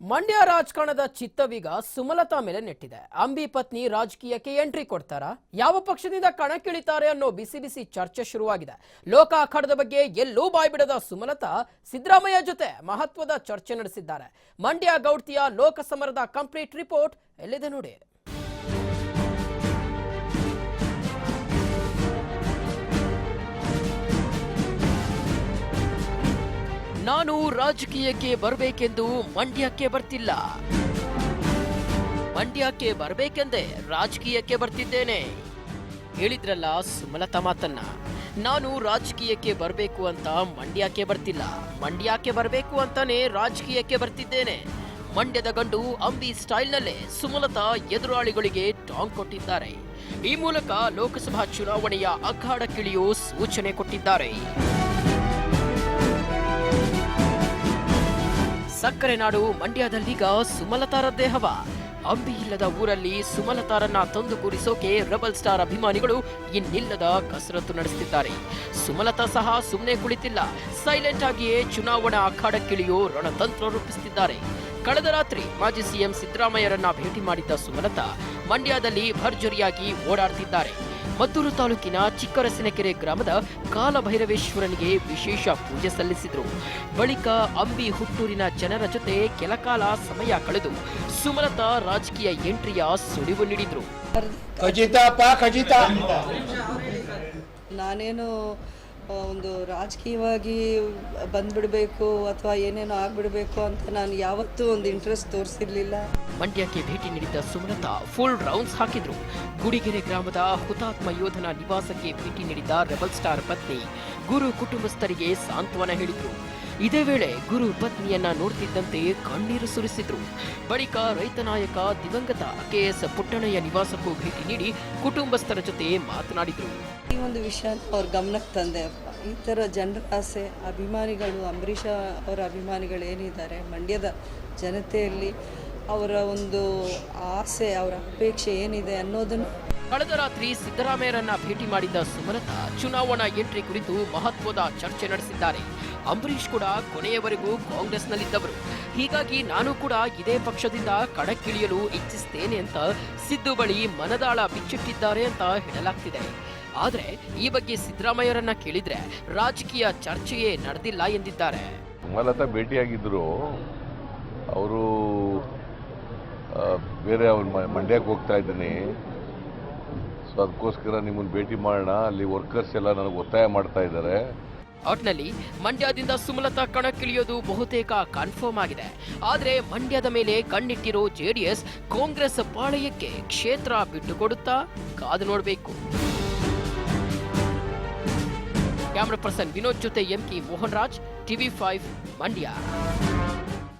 ಮಂಡ್ಯ ರಾಜಕಾರಣದ ಚಿತ್ತವೀಗ ಸುಮಲತಾ ಮೇಲೆ ನೆಟ್ಟಿದೆ. ಅಂಬಿ ಪತ್ನಿ ರಾಜಕೀಯಕ್ಕೆ ಎಂಟ್ರಿ ಕೊಡ್ತಾರಾ, ಯಾವ ಪಕ್ಷದಿಂದ ಕಣಕ್ಕಿಳಿತಾರೆ ಅನ್ನೋ ಬಿಸಿ ಬಿಸಿ ಚರ್ಚೆ ಶುರುವಾಗಿದೆ. ಲೋಕ ಅಖಾಡದ ಬಗ್ಗೆ ಎಲ್ಲೂ ಬಾಯ್ಬಿಡದ ಸುಮಲತಾ ಸಿದ್ದರಾಮಯ್ಯ ಜೊತೆ ಮಹತ್ವದ ಚರ್ಚೆ ನಡೆಸಿದ್ದಾರೆ. ಮಂಡ್ಯ ಗೌಡ್ತಿಯ ಲೋಕಸಮರದ ಕಂಪ್ಲೀಟ್ ರಿಪೋರ್ಟ್ ಎಲ್ಲಿದೆ ನೋಡಿ. ನಾನು ರಾಜಕೀಯಕ್ಕೆ ಬರಬೇಕೆಂದು ಮಂಡ್ಯಕ್ಕೆ ಬರ್ತಿಲ್ಲ, ಮಂಡ್ಯಕ್ಕೆ ಬರಬೇಕೆಂದೇ ರಾಜಕೀಯಕ್ಕೆ ಬರ್ತಿದ್ದೇನೆ ಹೇಳಿದ್ರಲ್ಲ ಸುಮಲತಾ ಮಾತನ್ನ. ನಾನು ರಾಜಕೀಯಕ್ಕೆ ಬರಬೇಕು ಅಂತ ಮಂಡ್ಯಕ್ಕೆ ಬರ್ತಿಲ್ಲ, ಮಂಡ್ಯಕ್ಕೆ ಬರಬೇಕು ಅಂತಾನೆ ರಾಜಕೀಯಕ್ಕೆ ಬರ್ತಿದ್ದೇನೆ. ಮಂಡ್ಯದ ಗಂಡು ಅಂಬಿ ಸ್ಟೈಲ್ನಲ್ಲೇ ಸುಮಲತಾ ಎದುರಾಳಿಗಳಿಗೆ ಟಾಂಗ್ ಕೊಟ್ಟಿದ್ದಾರೆ. ಈ ಮೂಲಕ ಲೋಕಸಭಾ ಚುನಾವಣೆಯ ಅಖಾಡಕ್ಕಿಳಿಯೋ ಸೂಚನೆ ಕೊಟ್ಟಿದ್ದಾರೆ. ಸಕ್ಕರೆ ನಾಡು ಮಂಡ್ಯದಲ್ಲೀಗ ಸುಮಲತಾರದ್ದೇ ಹವಾ. ಅಂಬಿ ಇಲ್ಲದ ಊರಲ್ಲಿ ಸುಮಲತಾರನ್ನ ತಂದು ಕೂರಿಸೋಕೆ ರೆಬಲ್ ಸ್ಟಾರ್ ಅಭಿಮಾನಿಗಳು ಇನ್ನಿಲ್ಲದ ಕಸರತ್ತು ನಡೆಸುತ್ತಿದ್ದಾರೆ. ಸುಮಲತಾ ಸಹ ಸುಮ್ಮನೆ ಕುಳಿತಿಲ್ಲ, ಸೈಲೆಂಟ್ ಆಗಿಯೇ ಚುನಾವಣಾ ಅಖಾಡಕ್ಕಿಳಿಯೋ ರಣತಂತ್ರ ರೂಪಿಸುತ್ತಿದ್ದಾರೆ. ಕಳೆದ ರಾತ್ರಿ ಮಾಜಿ ಸಿಎಂ ಸಿದ್ದರಾಮಯ್ಯರನ್ನ ಭೇಟಿ ಮಾಡಿದ್ದ ಸುಮಲತಾ ಮಂಡ್ಯದಲ್ಲಿ ಭರ್ಜರಿಯಾಗಿ ಓಡಾಡ್ತಿದ್ದಾರೆ. ಮದ್ದೂರು ತಾಲೂಕಿನ ಚಿಕ್ಕರಸಿನಕೆರೆ ಗ್ರಾಮದ ಕಾಲಭೈರವೇಶ್ವರನಿಗೆ ವಿಶೇಷ ಪೂಜೆ ಸಲ್ಲಿಸಿದ್ರು. ಬಳಿಕ ಅಂಬಿ ಹುಟ್ಟೂರಿನ ಜನರ ಜೊತೆ ಕೆಲಕಾಲ ಸಮಯ ಕಳೆದು ಸುಮಲತಾ ರಾಜಕೀಯ ಎಂಟ್ರಿಯ ಸುಳಿವು ನೀಡಿದ್ರು. ನಾನೇನು ಒಂದು ರಾಜಕೀಯವಾಗಿ ಬಂದ್ಬಿಡಬೇಕು ಅಥವಾ ಏನೇನೋ ಆಗ್ಬಿಡಬೇಕು ಅಂತ ನಾನು ಯಾವತ್ತೂ ಒಂದು ಇಂಟ್ರೆಸ್ಟ್ ತೋರಿಸಿರ್ಲಿಲ್ಲ. ಮಂಡ್ಯಕ್ಕೆ ಭೇಟಿ ನೀಡಿದ್ದ ಸುಮಲತಾ ಫುಲ್ ರೌಂಡ್ಸ್ ಹಾಕಿದ್ರು. ಗುಡಿಗೆರೆ ಗ್ರಾಮದ ಹುತಾತ್ಮ ಯೋಧನ ನಿವಾಸಕ್ಕೆ ಭೇಟಿ ನೀಡಿದ್ದ ರೆಬಲ್ ಸ್ಟಾರ್ ಪತ್ನಿ ಗುರು ಕುಟುಂಬಸ್ಥರಿಗೆ ಸಾಂತ್ವನ ಹೇಳಿದ್ರು. ಇದೇ ವೇಳೆ ಗುರು ಪತ್ನಿಯನ್ನ ನೋಡ್ತಿದ್ದಂತೆ ಕಣ್ಣೀರು ಸುರಿಸಿದ್ರು. ಬಳಿಕ ರೈತ ನಾಯಕ ದಿವಂಗತ KS ಪುಟ್ಟಣಯ್ಯ ನಿವಾಸಕ್ಕೂ ಭೇಟಿ ನೀಡಿ ಕುಟುಂಬಸ್ಥರ ಜೊತೆ ಮಾತನಾಡಿದ್ರು. ಈ ಒಂದು ವಿಷಯ ಅವ್ರ ಗಮನಕ್ಕೆ ತಂದೆ. ಈ ಥರ ಜನರ ಆಸೆ, ಅಭಿಮಾನಿಗಳು, ಅಂಬರೀಷ ಅವರ ಅಭಿಮಾನಿಗಳು ಏನಿದ್ದಾರೆ ಮಂಡ್ಯದ ಜನತೆಯಲ್ಲಿ, ಅವರ ಒಂದು ಆಸೆ, ಅವರ ಅಪೇಕ್ಷೆ ಏನಿದೆ ಅನ್ನೋದನ್ನು. ಕಳೆದ ರಾತ್ರಿ ಸಿದ್ದರಾಮಯ್ಯರನ್ನ ಭೇಟಿ ಮಾಡಿದ್ದ ಸುಮಲತಾ ಚುನಾವಣಾ ಎಂಟ್ರಿ ಕುರಿತು ಮಹತ್ವದ ಚರ್ಚೆ ನಡೆಸಿದ್ದಾರೆ. ಅಂಬರೀಷ್ ಕೂಡ ಕೊನೆಯವರೆಗೂ ಕಾಂಗ್ರೆಸ್ನಲ್ಲಿದ್ದವರು, ಹೀಗಾಗಿ ನಾನು ಕೂಡ ಇದೇ ಪಕ್ಷದಿಂದ ಕಣಕ್ಕಿಳಿಯಲು ಇಚ್ಛಿಸುತ್ತೇನೆ ಅಂತ ಸಿದ್ದು ಬಳಿ ಮನದಾಳ ಬಿಚ್ಚಿಟ್ಟಿದ್ದಾರೆ ಅಂತ ಹೇಳಲಾಗ್ತಿದೆ. ಆದರೆ ಈ ಬಗ್ಗೆ ಸಿದ್ದರಾಮಯ್ಯರನ್ನ ಕೇಳಿದ್ರೆ ರಾಜಕೀಯ ಚರ್ಚೆಯೇ ನಡೆದಿಲ್ಲ ಎಂದಿದ್ದಾರೆ. ಸುಮಲತಾ ಭೇಟಿಯಾಗಿದ್ರು, ಅವರು ಬೇರೆ ಅವ್ರ ಮಂಡ್ಯಕ್ಕೆ ಹೋಗ್ತಾ ಇದ್ದೀನಿ, ಸೊ ಅದಕ್ಕೋಸ್ಕರ ನಿಮ್ಮನ್ನು ಭೇಟಿ ಮಾಡೋಣ, ಅಲ್ಲಿ ವರ್ಕರ್ಸ್ ಎಲ್ಲ ನನಗೆ ಒತ್ತಾಯ ಮಾಡ್ತಾ ಇದ್ದಾರೆ. ಒಟ್ನಲ್ಲಿ ಮಂಡ್ಯದಿಂದ ಸುಮಲತಾ ಕಣಕ್ಕಿಳಿಯೋದು ಬಹುತೇಕ ಕನ್ಫರ್ಮ್ ಆಗಿದೆ. ಆದರೆ ಮಂಡ್ಯದ ಮೇಲೆ ಕಣ್ಣಿಟ್ಟಿರೋ JDS ಕಾಂಗ್ರೆಸ್ ಪಾಳಯಕ್ಕೆ ಕ್ಷೇತ್ರ ಬಿಟ್ಟುಕೊಡುತ್ತಾ ಕಾದು ನೋಡಬೇಕು. ಕ್ಯಾಮರಾ ಪರ್ಸನ್ ವಿನೋದ್ ಜೊತೆ MK ಮೋಹನ್ ರಾಜ್, TV5 ಮಂಡ್ಯ.